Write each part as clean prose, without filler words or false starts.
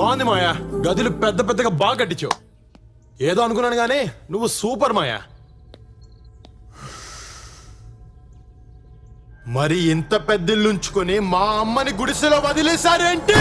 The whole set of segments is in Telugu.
బాగుంది మాయా, గదులు పెద్ద పెద్దగా బాగా కట్టించావు. ఏదో అనుకున్నాను గానీ నువ్వు సూపర్ మాయా. మరి ఇంత పెద్దిల్లుంచుకొని మా అమ్మని గుడిసెలో వదిలేశారేంటి?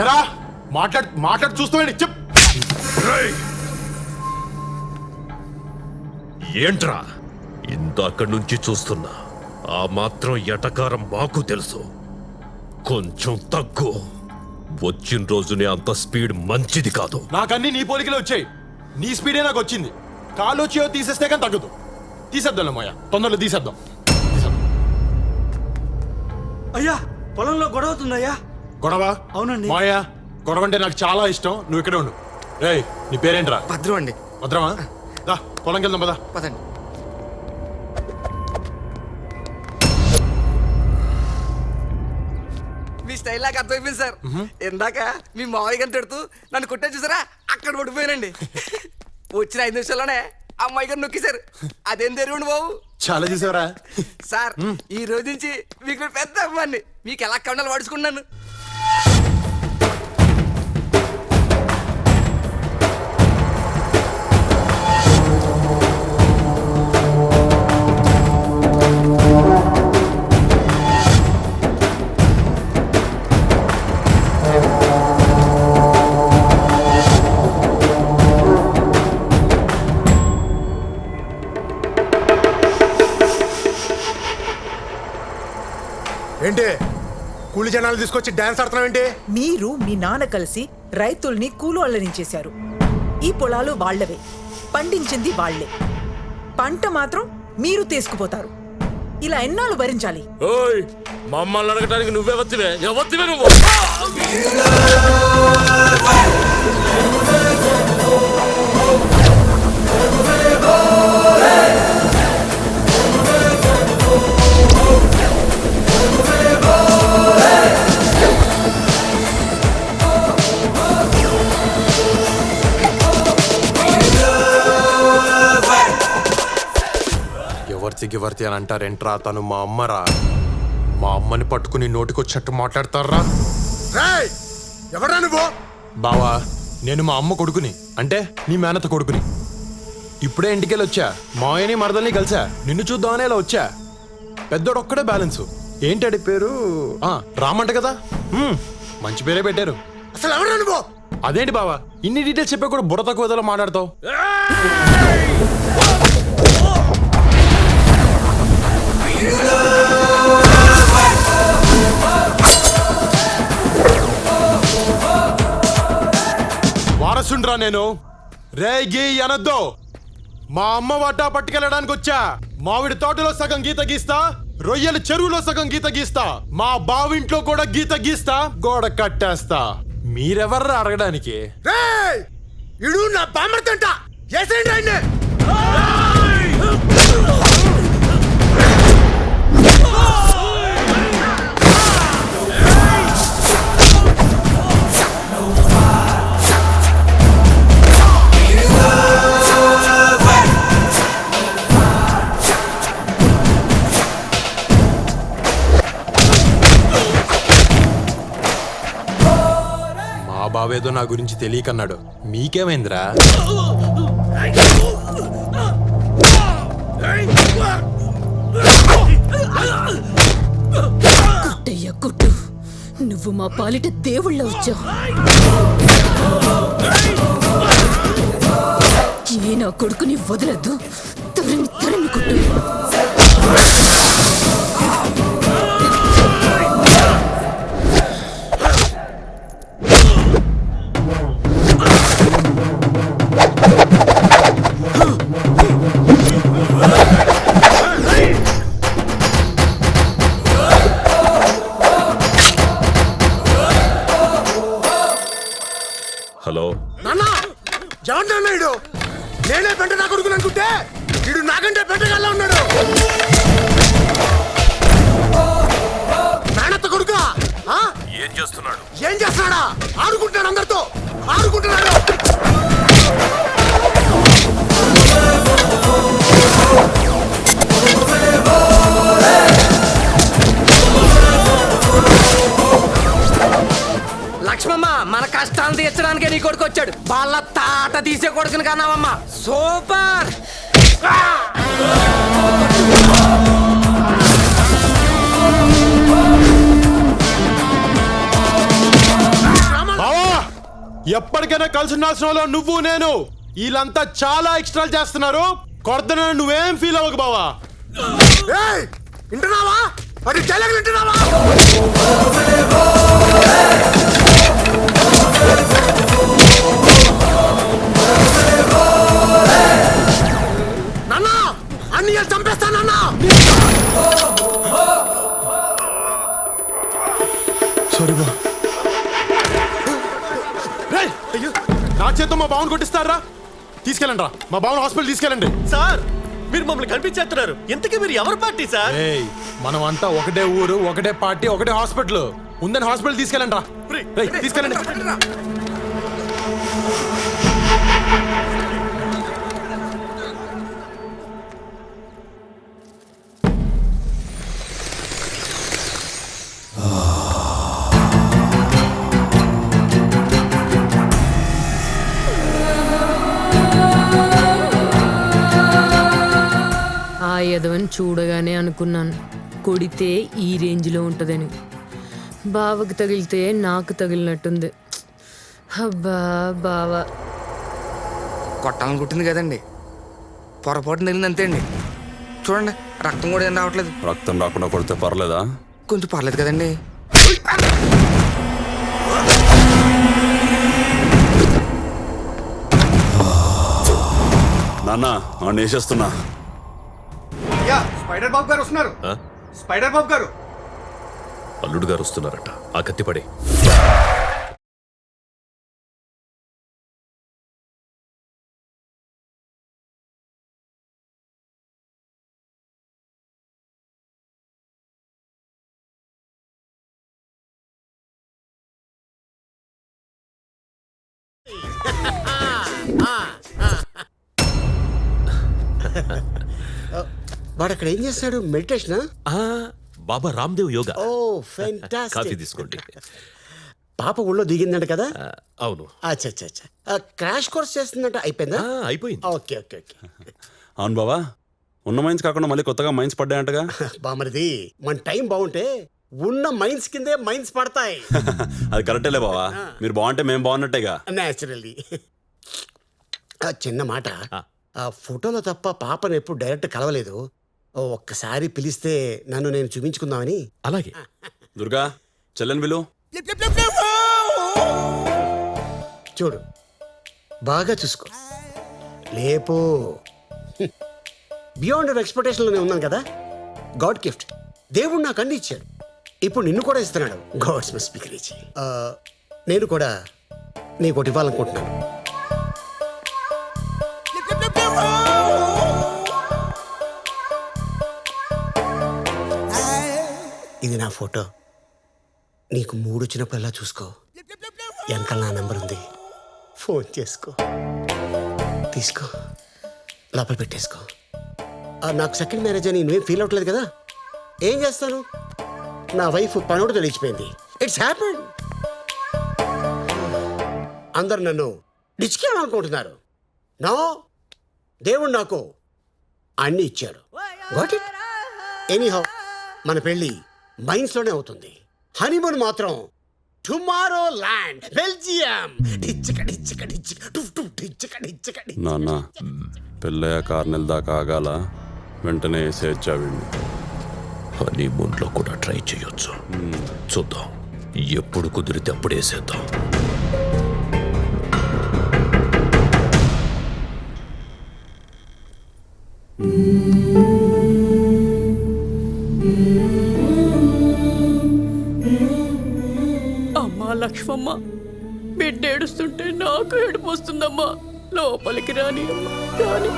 ఎరా మాట్లాడు చూస్తావేంటి? చెప్. ఏంట్రా ఇందాక నుంచి చూస్తున్నా, ఆ మాత్రం ఎటకారం మాకు తెలుసు. కొంచెం తగ్గు. వచ్చిన రోజునే అంత స్పీడ్ మంచిది కాదు. నాకన్నీ నీ పోలికలే వచ్చాయి. నీ స్పీడే నాకు వచ్చింది. కాలు వచ్చి తీసేస్తే కానీ తగ్గదు. తీసేద్దాం మాయా, తొందరలో తీసేద్దాం. అయ్యా పొలంలో గొడవ అవుతుందయ్యా. గొడవ? అవునండి. మాయా, గొడవ అంటే నాకు చాలా ఇష్టం. నువ్వు ఇక్కడే ఉండు. రేయ్, నీ పేరేంట్రా? భద్రం అండి. భద్రమా? దా పొలంకి వెళ్దాం పదా. పదండి. మీ స్టైల్ నాకు అర్థమైపోయింది సార్. ఇందాక మీ మావయ్య గారిని తిడుతూ నన్ను కొట్టే చూసారా, అక్కడ పడిపోయానండి. వచ్చిన 5 నిమిషాల్లోనే అమ్మాయి గారు నొక్కేశారు. అదేం తెరివండి బాబు. చాలా చూసావరా సార్, ఈ రోజు నుంచి మీకు పెద్ద అమ్మాయిని, మీకు ఎలా కండాలు పడుచుకున్నాను. ఏంటి కూలి జనాలు తీసుకొచ్చి డాన్స్ ఆడుతున్నావు ఏంటి? మీరు మీ నాన్న కలిసి రైతుల్ని కూలోళ్ళని చేశారు. ఈ పొలాలు వాళ్లవే, పండించింది వాళ్లే, పంట మాత్రం మీరు తీసుకుపోతారు. ఇలా ఎన్నాళ్ళు భరించాలి? ఓయ్, మమ్మల్ని అడగటానికి నువ్వే వత్తివే. ఎవత్తివే నువ్వు? గివర్తి అని అంటారేంట్రా? తను మా అమ్మరా. మా అమ్మని పట్టుకుని నోటికొచ్చట్టు మాట్లాడతారా? ఎవరా నువ్వు? బావా, నేను మా అమ్మ కొడుకుని, అంటే నీ మేనత కొడుకుని. ఇప్పుడే ఇంటికెళ్ళి వచ్చా. మాయని మరదల్ని కలిసా. నిన్ను చూద్దామని ఇలా వచ్చా. పెద్దోడొక్కడే బ్యాలెన్స్. ఏంటడి పేరు? రామంట కదా. మంచి పేరే పెట్టారు. అసలు ఎవరా నువ్వు? అదేంటి బావా, ఇన్ని డీటెయిల్స్ చెప్పా కూడా బుర్ర తక్కువ ఏదో మాట్లాడతావు. వారసుండ్రా నేను. రేగి అనద్దు. మా అమ్మ వాటా పట్టుకెళ్ళడానికి వచ్చా. మామిడి తోటలో సగం గీత గీస్తా, రొయ్యల చెరువులో సగం గీత గీస్తా, మా బావింట్లో కూడా గీత గీస్తా, గోడ కట్టేస్తా. మీరెవర్రా అడగడానికి? నా బామర్తంట. బావేదో నా గురించి తెలియకన్నాడు. మీకేమైందిరా? కుట్టయ్య కుట్టు, నువ్వు మా పాలిట దేవుళ్ళ వచ్చావు. ఏ నా కొడుకుని వదలద్దు, తరిమి తరిమి కుట్టు. హలో నాన్న, జగన్ నాయుడు. నేనే పెంట నా కొడుకుని అనుకుంటే వీడు నాకంటే పెంటగల్లా ఉన్నాడు. నాన్నత్త కొడుకా? ఏం చేస్తున్నాడు? ఏం చేస్తున్నాడా? ఆడుకుంటున్నాడు, అందరితో ఆడుకుంటున్నాడు. మన కష్టాలను తీర్చడానికే నీ కొడుకు వచ్చాడు. వాళ్ళ తాట తీసే కొడుకుని కన్నావమ్మా. సూపర్. బావా ఎప్పటికైనా కలిసి ఉండాల్సిన వాళ్ళు నువ్వు నేను. వీళ్ళంతా చాలా ఎక్స్ట్రా చేస్తున్నారు. కొడతన నువ్వేం ఫీల్ అవ్వకు బావా. వింటున్నావా? వాటి డైలాగులు వింటున్నావా? నాన్న అన్ని చంపేస్తానన్నా. సారీ బా. నా చేత మా బావన్ కొట్టిస్తారా? తీసుకెళ్ళండి రా, మా బావన్ హాస్పిటల్ తీసుకెళ్ళండి. సార్ మీరు మమ్మల్ని కనిపించేస్తున్నారు. ఇంతకీ మీరు ఎవరు పార్టీ సార్? మనం అంతా ఒకటే ఊరు, ఒకటే పార్టీ, ఒకటే హాస్పిటల్ ఉందని హాస్పిటల్ తీసుకెళ్ళండి రా. తీసుకెళ్ళండి. ఆ యదవని చూడగానే అనుకున్నాను కొడితే ఈ రేంజ్లో ఉంటుందని. బావకు తగిలితే నాకు తగిలినట్టుంది. అబ్బా బావా, కొట్టాలని కుట్టింది కదండి, పొరపాటున తగిలింది అంతే అండి. చూడండి రక్తం కూడా ఏం రావట్లేదు. రక్తం రాకుండా కొడితే పర్లేదా? కొంచెం పర్లేదు కదండి. నాన్న వాడిని వేసేస్తున్నా. స్పైడర్ బాబు గారు వస్తున్నారు. స్పైడర్ బాబు గారు. అల్లుడు గారు వస్తున్నారట. ఆ కత్తిపడే. వాడు అక్కడ ఏం చేస్తాడు? మెడిటేషనా? బాబా రామ్దేవ్ యోగా. ఓ కాఫీ ఫెంటాస్టిక్. తీసుకోండి. పాప ఊళ్ళో దిగిందంట కదా? అవును, అచ్చా అచ్చా అచ్చా. క్రాష్ కోర్స్ చేస్తుందంట. అయిపోయిందా? అయిపోయింది. Okay okay okay. అవును బావా, ఉన్న మైన్స్ కాకుండా మళ్ళీ కొత్తగా మైన్స్ పడ్డాయంటగా? బామరిది, మన టైం బాగుంటే ఉన్న మైన్స్ కిందే మైన్స్ పడతాయి. అది కరెక్టేలే బావా. మీరు బాగుంటే మేము బాగున్నట్టేగా. న్యాచురల్లీ. చిన్న మాట, ఆ ఫోటోలో తప్ప పాపను ఎప్పుడు డైరెక్ట్ కలవలేదు. ఒక్కసారి పిలిస్తే నన్ను నేను చూపించుకుందామని. అలాగే. దుర్గా చెల్లెని విలు. చూడు, బాగా చూసుకో, లేపో. బియాండ్ ఆఫ్ ఎక్స్పెక్టేషన్లోనే ఉన్నాను కదా. God gift. దేవుడు నాకు అన్ని ఇచ్చాడు, ఇప్పుడు నిన్ను కూడా ఇస్తున్నాడు. God's must be crazy. నేను కూడా నీకు ఒకటి ఇవ్వాలనుకుంటున్నాను. ఇది నా ఫోటో. నీకు మూడు వచ్చినప్పుడల్లా చూసుకో. వెనకాల నా నెంబర్ ఉంది, ఫోన్ చేసుకో. తీసుకో, లోపల పెట్టేసుకో. నాకు సెకండ్ మ్యారేజ్ అని నువ్వేం ఫీల్ అవ్వట్లేదు కదా? ఏం చేస్తాను, నా వైఫ్ పనోడు తెలిసిపోయింది. It's happen. అందరు నన్ను డిచ్కేయాలనుకుంటున్నారు. నో, దేవుడు నాకు అన్ని ఇచ్చాడు. Got it. ఎనీహౌ, మన పెళ్ళి మైన్స్లోనే అవుతుంది. హనీమూన్ మాత్రం టుమారో ల్యాండ్, బెల్జియం. నాన్న పెళ్ళయ్య 6 నెలల దాకా ఆగాల, వెంటనే వేసేచ్చావిండి. హనీమూన్లో కూడా ట్రై చేయొచ్చు. చూద్దాం, ఎప్పుడు కుదిరితే అప్పుడు వేసేద్దాం. అమ్మా లక్ష్మమ్మ, బిడ్డ ఏడుస్తుంటే నాకు ఏడుపు వస్తుందమ్మా. లోపలికి రాని అమ్మా, రాని.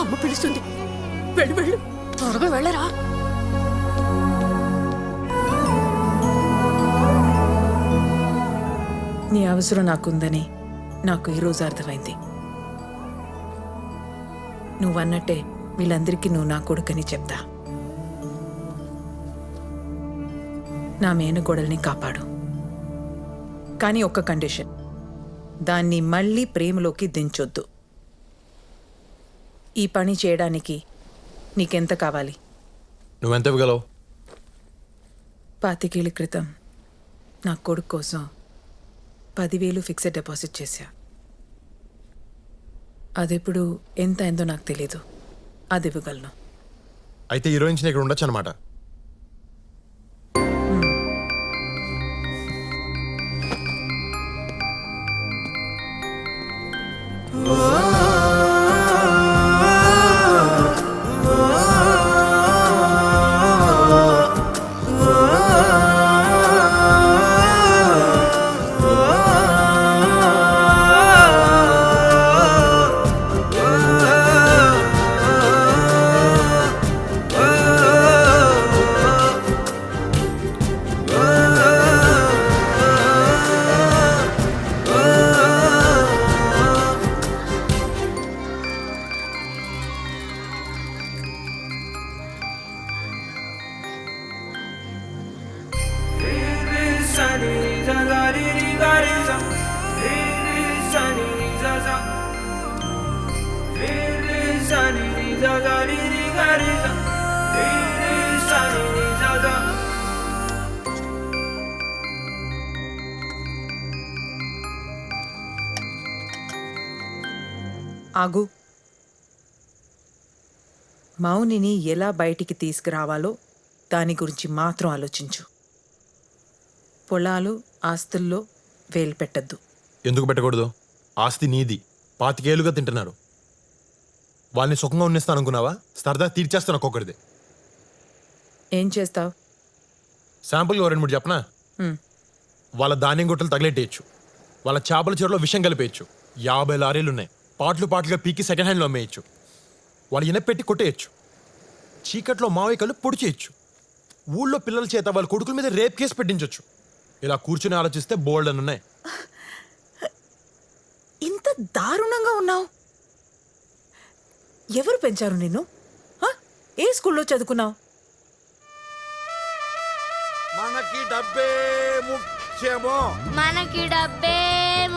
అమ్మ పిలుస్తుంది, వెళ్ళు వెళ్ళు, త్వరగా వెళ్ళరా. నీ అవసరం నాకుందని నాకు ఈరోజు అర్థమైంది. నువ్వన్నట్టే వీళ్ళందరికీ నువ్వు నా కొడుకని చెప్తా. నా మేనగోడల్ని కాపాడు. కానీ ఒక్క కండిషన్, దాన్ని మళ్ళీ ప్రేమలోకి దించొద్దు. ఈ పని చేయడానికి నీకెంత కావాలి? నువ్వెంత ఇవ్వగలవు? 25 ఏళ్ల క్రితం నా కొడుకు కోసం 10,000 ఫిక్స్డ్ డిపాజిట్ చేశా. అదెప్పుడు ఎంత అయిందో నాకు తెలీదు. అది ఇవ్వగలను. అయితే ఈ రోజు నుంచి ఇక్కడ ఉండొచ్చు అనమాట. ఆగు. మౌనిని ఎలా బయటికి తీసుకురావాలో దాని గురించి మాత్రం ఆలోచించు. పొలాలు ఆస్తుల్లో వేలు పెట్టద్దు. ఎందుకు పెట్టకూడదు? ఆస్తి నీది. 25 ఏళ్ళుగా తింటున్నారు. వాళ్ళని సుఖంగా ఉన్నిస్తాను అనుకున్నావా? సరదా తీర్చేస్తాను ఒక్కొక్కరిది. ఏం చేస్తావు? శాంపుల్గా 2-3 చెప్పనా? వాళ్ళ ధాన్యం గుట్టలు తగిలెట్టేయచ్చు. వాళ్ళ చేపల చెరువులో విషం కలిపేయచ్చు. 50 లారీలు ఉన్నాయి. పాటలుగా పీకి సెకండ్ హ్యాండ్లో అమ్మేయచ్చు. వాళ్ళు ఇనపెట్టి కొట్టేయచ్చు. చీకట్లో మావికలు పొడి చేయొచ్చు. ఊళ్ళో పిల్లల చేత వాళ్ళ కొడుకుల మీద రేప్ కేసు పెట్టించవచ్చు. ఇలా కూర్చుని ఆలోచిస్తే బోల్డ్ అని ఉన్నాయి. ఇంత దారుణంగా ఉన్నావు. ఎవరు పెంచారు నిన్ను? ఏ స్కూల్లో చదువుకున్నావు? మనకి డబ్బే ముఖ్యము. మనకి డబ్బే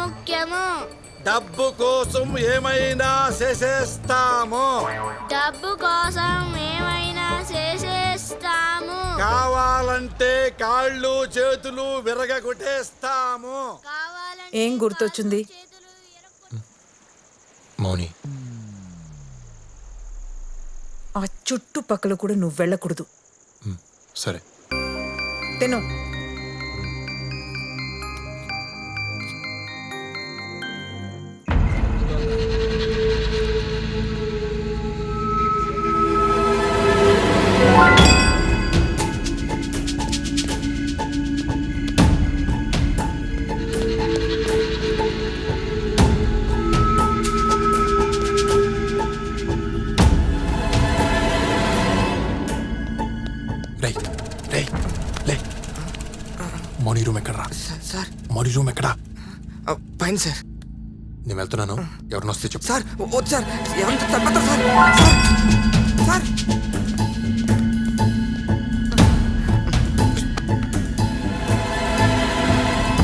ముఖ్యము. డబ్బు కోసం ఏమైనా చేసేస్తాము. డబ్బు కోసం ఏమైనా చేసేస్తాము. కావాలంటే కాళ్ళు చేతులు విరగొట్టేస్తాము. కావాలంటే ఏం గుర్తొచ్చింది? మౌని, ఆ చుట్టుపక్కల కూడా నువ్వు వెళ్ళకూడదు. సరే. తిను. మౌని రూమ్ ఎక్కడరా? సార్ మౌని రూమ్ ఎక్కడా? పైన సార్. నేను వెళ్తున్నాను. ఎవరిని వస్తే చెప్పు. సార్ వద్దు సార్. ఎవరిని చంపేస్తారు సార్. సార్